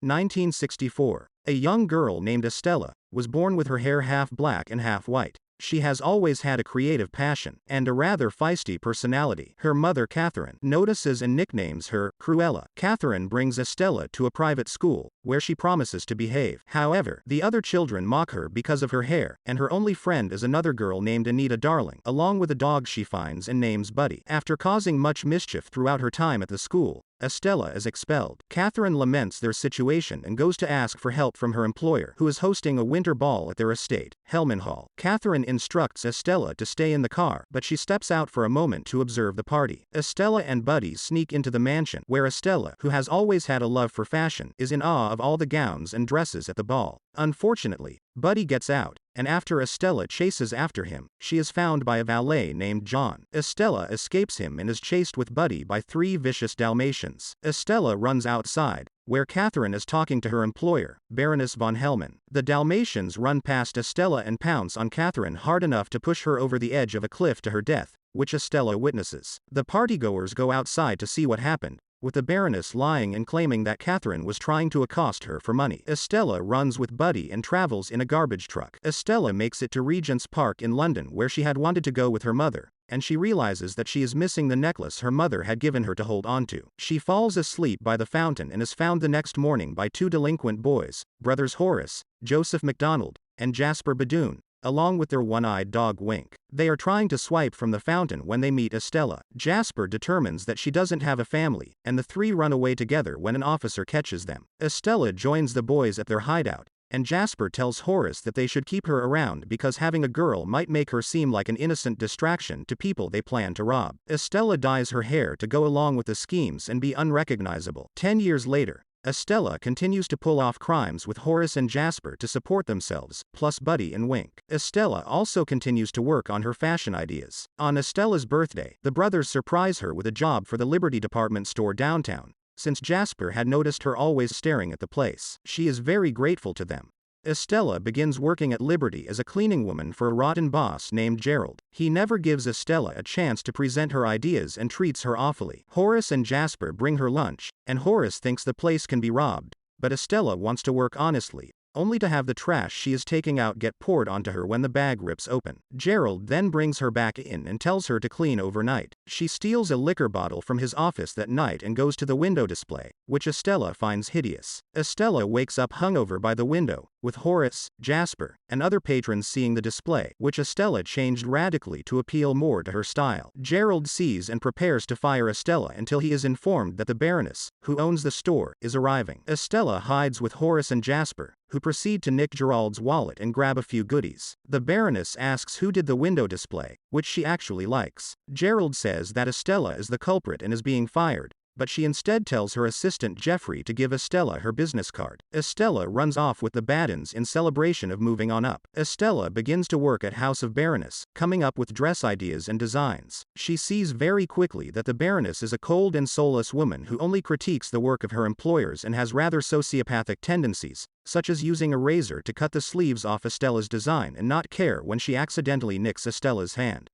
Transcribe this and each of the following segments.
1964. A young girl named Estella was born with her hair half black and half white. She has always had a creative passion and a rather feisty personality. Her mother, Catherine, notices and nicknames her Cruella. Catherine brings Estella to a private school, where she promises to behave. However, the other children mock her because of her hair, and her only friend is another girl named Anita Darling, along with a dog she finds and names Buddy. After causing much mischief throughout her time at the school, Estella is expelled. Catherine laments their situation and goes to ask for help from her employer, who is hosting a winter ball at their estate, Hellmann Hall. Catherine instructs Estella to stay in the car, but she steps out for a moment to observe the party. Estella and Buddy sneak into the mansion, where Estella, who has always had a love for fashion, is in awe of all the gowns and dresses at the ball. Unfortunately, Buddy gets out, and after Estella chases after him, she is found by a valet named John. Estella escapes him and is chased with Buddy by 3 vicious Dalmatians. Estella runs outside, where Catherine is talking to her employer, Baroness von Hellmann. The Dalmatians run past Estella and pounce on Catherine hard enough to push her over the edge of a cliff to her death, which Estella witnesses. The partygoers go outside to see what happened, with the Baroness lying and claiming that Catherine was trying to accost her for money. Estella runs with Buddy and travels in a garbage truck. Estella makes it to Regent's Park in London, where she had wanted to go with her mother, and she realizes that she is missing the necklace her mother had given her to hold onto. She falls asleep by the fountain and is found the next morning by 2 delinquent boys, brothers Horace, Joseph MacDonald, and Jasper Badoon, along with their one-eyed dog Wink. They are trying to swipe from the fountain when they meet Estella. Jasper determines that she doesn't have a family, and the 3 run away together when an officer catches them. Estella joins the boys at their hideout, and Jasper tells Horace that they should keep her around because having a girl might make her seem like an innocent distraction to people they plan to rob. Estella dyes her hair to go along with the schemes and be unrecognizable. 10 years later, Estella continues to pull off crimes with Horace and Jasper to support themselves, plus Buddy and Wink. Estella also continues to work on her fashion ideas. On Estella's birthday, the brothers surprise her with a job for the Liberty Department store downtown, since Jasper had noticed her always staring at the place. She is very grateful to them. Estella begins working at Liberty as a cleaning woman for a rotten boss named Gerald. He never gives Estella a chance to present her ideas and treats her awfully. Horace and Jasper bring her lunch, and Horace thinks the place can be robbed, but Estella wants to work honestly, only to have the trash she is taking out get poured onto her when the bag rips open. Gerald then brings her back in and tells her to clean overnight. She steals a liquor bottle from his office that night and goes to the window display, which Estella finds hideous. Estella wakes up hungover by the window, with Horace, Jasper, and other patrons seeing the display, which Estella changed radically to appeal more to her style. Gerald sees and prepares to fire Estella until he is informed that the Baroness, who owns the store, is arriving. Estella hides with Horace and Jasper, who proceed to nick Gerald's wallet and grab a few goodies. The Baroness asks who did the window display, which she actually likes. Gerald says that Estella is the culprit and is being fired, but she instead tells her assistant Jeffrey to give Estella her business card. Estella runs off with the Baddens in celebration of moving on up. Estella begins to work at House of Baroness, coming up with dress ideas and designs. She sees very quickly that the Baroness is a cold and soulless woman who only critiques the work of her employers and has rather sociopathic tendencies, such as using a razor to cut the sleeves off Estella's design and not care when she accidentally nicks Estella's hand.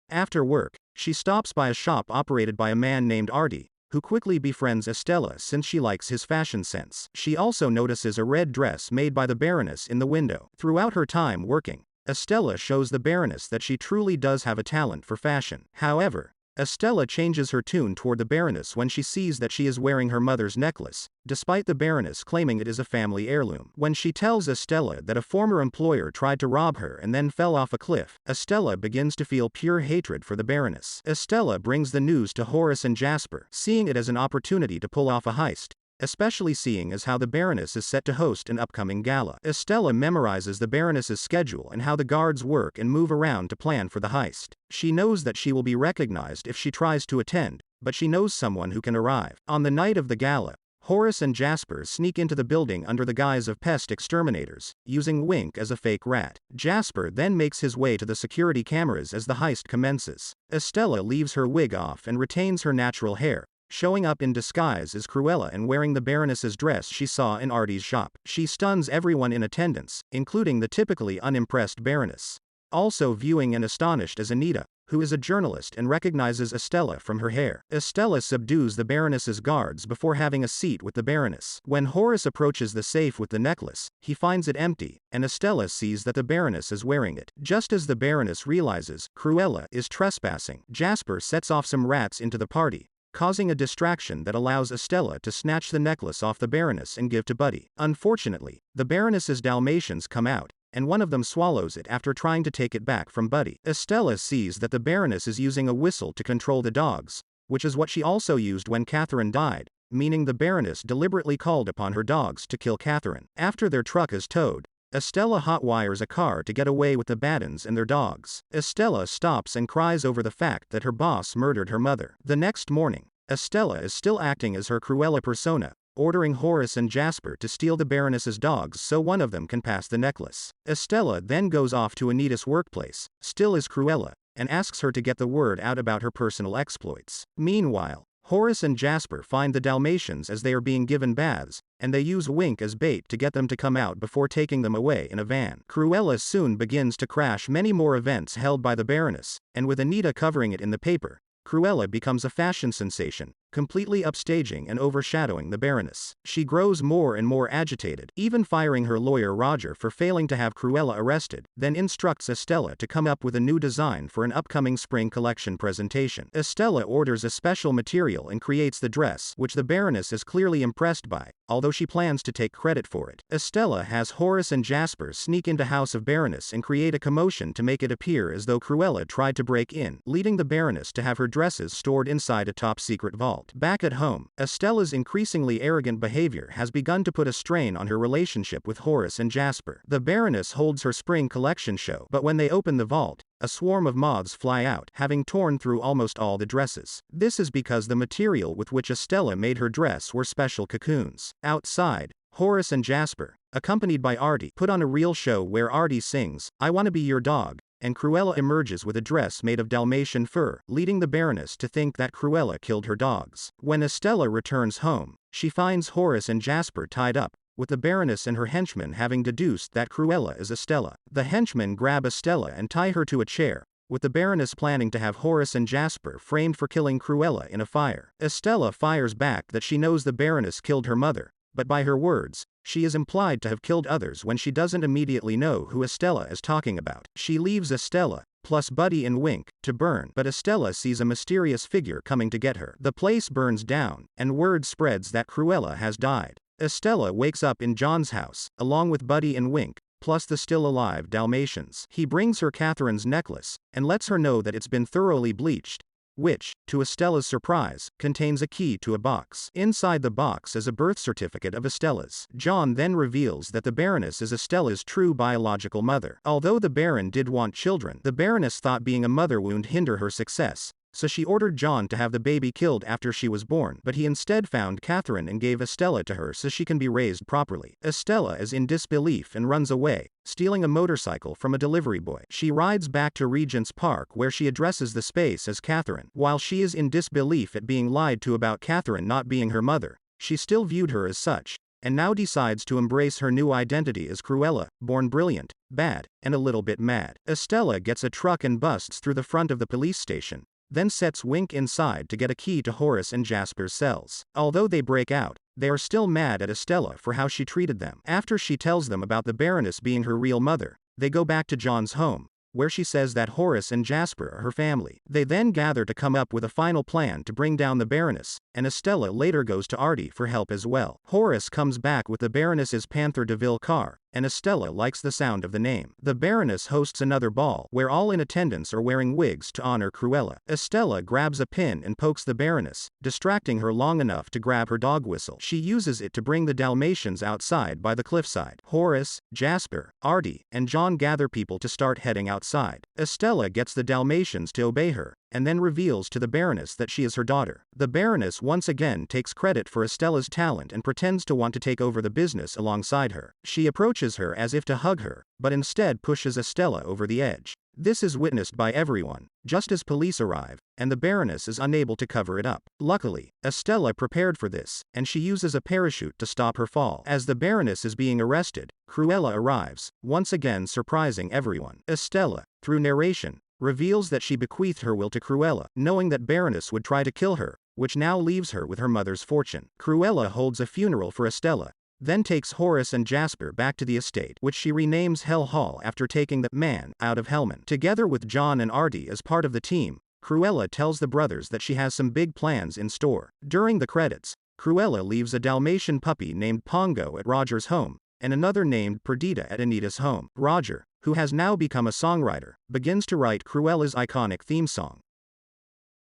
After work, she stops by a shop operated by a man named Artie, who quickly befriends Estella since she likes his fashion sense. She also notices a red dress made by the Baroness in the window. Throughout her time working, Estella shows the Baroness that she truly does have a talent for fashion. However, Estella changes her tune toward the Baroness when she sees that she is wearing her mother's necklace, despite the Baroness claiming it is a family heirloom. When she tells Estella that a former employer tried to rob her and then fell off a cliff, Estella begins to feel pure hatred for the Baroness. Estella brings the news to Horace and Jasper, seeing it as an opportunity to pull off a heist, especially seeing as how the Baroness is set to host an upcoming gala. Estella memorizes the Baroness's schedule and how the guards work and move around to plan for the heist. She knows that she will be recognized if she tries to attend, but she knows someone who can arrive. On the night of the gala, Horace and Jasper sneak into the building under the guise of pest exterminators, using Wink as a fake rat. Jasper then makes his way to the security cameras as the heist commences. Estella leaves her wig off and retains her natural hair, showing up in disguise as Cruella and wearing the Baroness's dress she saw in Artie's shop. She stuns everyone in attendance, including the typically unimpressed Baroness. Also viewing and astonished as Anita, who is a journalist and recognizes Estella from her hair. Estella subdues the Baroness's guards before having a seat with the Baroness. When Horace approaches the safe with the necklace, he finds it empty, and Estella sees that the Baroness is wearing it. Just as the Baroness realizes Cruella is trespassing, Jasper sets off some rats into the party, causing a distraction that allows Estella to snatch the necklace off the Baroness and give to Buddy. Unfortunately, the Baroness's Dalmatians come out, and one of them swallows it after trying to take it back from Buddy. Estella sees that the Baroness is using a whistle to control the dogs, which is what she also used when Catherine died, meaning the Baroness deliberately called upon her dogs to kill Catherine. After their truck is towed, Estella hotwires a car to get away with the Baddens and their dogs. Estella stops and cries over the fact that her boss murdered her mother. The next morning, Estella is still acting as her Cruella persona, ordering Horace and Jasper to steal the Baroness's dogs so one of them can pass the necklace. Estella then goes off to Anita's workplace, still as Cruella, and asks her to get the word out about her personal exploits. Meanwhile, Horace and Jasper find the Dalmatians as they are being given baths, and they use Wink as bait to get them to come out before taking them away in a van. Cruella soon begins to crash many more events held by the Baroness, and with Anita covering it in the paper, Cruella becomes a fashion sensation, completely upstaging and overshadowing the Baroness. She grows more and more agitated, even firing her lawyer Roger for failing to have Cruella arrested, then instructs Estella to come up with a new design for an upcoming spring collection presentation. Estella orders a special material and creates the dress, which the Baroness is clearly impressed by, although she plans to take credit for it. Estella has Horace and Jasper sneak into House of Baroness and create a commotion to make it appear as though Cruella tried to break in, leading the Baroness to have her dresses stored inside a top-secret vault. Back at home, Estella's increasingly arrogant behavior has begun to put a strain on her relationship with Horace and Jasper. The Baroness holds her spring collection show, but when they open the vault, a swarm of moths fly out, having torn through almost all the dresses. This is because the material with which Estella made her dress were special cocoons. Outside, Horace and Jasper, accompanied by Artie, put on a real show where Artie sings, "I Wanna Be Your Dog," and Cruella emerges with a dress made of Dalmatian fur, leading the Baroness to think that Cruella killed her dogs. When Estella returns home, she finds Horace and Jasper tied up, with the Baroness and her henchmen having deduced that Cruella is Estella. The henchmen grab Estella and tie her to a chair, with the Baroness planning to have Horace and Jasper framed for killing Cruella in a fire. Estella fires back that she knows the Baroness killed her mother, but by her words, she is implied to have killed others when she doesn't immediately know who Estella is talking about. She leaves Estella, plus Buddy and Wink, to burn, but Estella sees a mysterious figure coming to get her. The place burns down, and word spreads that Cruella has died. Estella wakes up in John's house, along with Buddy and Wink, plus the still-alive Dalmatians. He brings her Catherine's necklace, and lets her know that it's been thoroughly bleached, which, to Estella's surprise, contains a key to a box. Inside the box is a birth certificate of Estella's. John then reveals that the Baroness is Estella's true biological mother. Although the Baron did want children, the Baroness thought being a mother would hinder her success, so she ordered John to have the baby killed after she was born, but he instead found Catherine and gave Estella to her so she can be raised properly. Estella is in disbelief and runs away, stealing a motorcycle from a delivery boy. She rides back to Regent's Park where she addresses the space as Catherine. While she is in disbelief at being lied to about Catherine not being her mother, she still viewed her as such, and now decides to embrace her new identity as Cruella, born brilliant, bad, and a little bit mad. Estella gets a truck and busts through the front of the police station, then sets Wink inside to get a key to Horace and Jasper's cells. Although they break out, they are still mad at Estella for how she treated them. After she tells them about the Baroness being her real mother, they go back to John's home, where she says that Horace and Jasper are her family. They then gather to come up with a final plan to bring down the Baroness, and Estella later goes to Artie for help as well. Horace comes back with the Baroness's Panther de Ville car, and Estella likes the sound of the name. The Baroness hosts another ball, where all in attendance are wearing wigs to honor Cruella. Estella grabs a pin and pokes the Baroness, distracting her long enough to grab her dog whistle. She uses it to bring the Dalmatians outside by the cliffside. Horace, Jasper, Artie, and John gather people to start heading outside. Estella gets the Dalmatians to obey her, and then reveals to the Baroness that she is her daughter. The Baroness once again takes credit for Estella's talent and pretends to want to take over the business alongside her. She approaches her as if to hug her, but instead pushes Estella over the edge. This is witnessed by everyone, just as police arrive, and the Baroness is unable to cover it up. Luckily, Estella prepared for this, and she uses a parachute to stop her fall. As the Baroness is being arrested, Cruella arrives, once again surprising everyone. Estella, through narration, reveals that she bequeathed her will to Cruella, knowing that Baroness would try to kill her, which now leaves her with her mother's fortune. Cruella holds a funeral for Estella, then takes Horace and Jasper back to the estate, which she renames Hell Hall after taking the man out of Hellmann. Together with John and Artie as part of the team, Cruella tells the brothers that she has some big plans in store. During the credits, Cruella leaves a Dalmatian puppy named Pongo at Roger's home, and another named Perdita at Anita's home. Roger, who has now become a songwriter, begins to write Cruella's iconic theme song.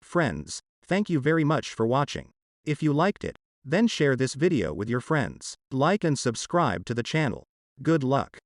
Friends, thank you very much for watching. If you liked it, then share this video with your friends. Like and subscribe to the channel. Good luck.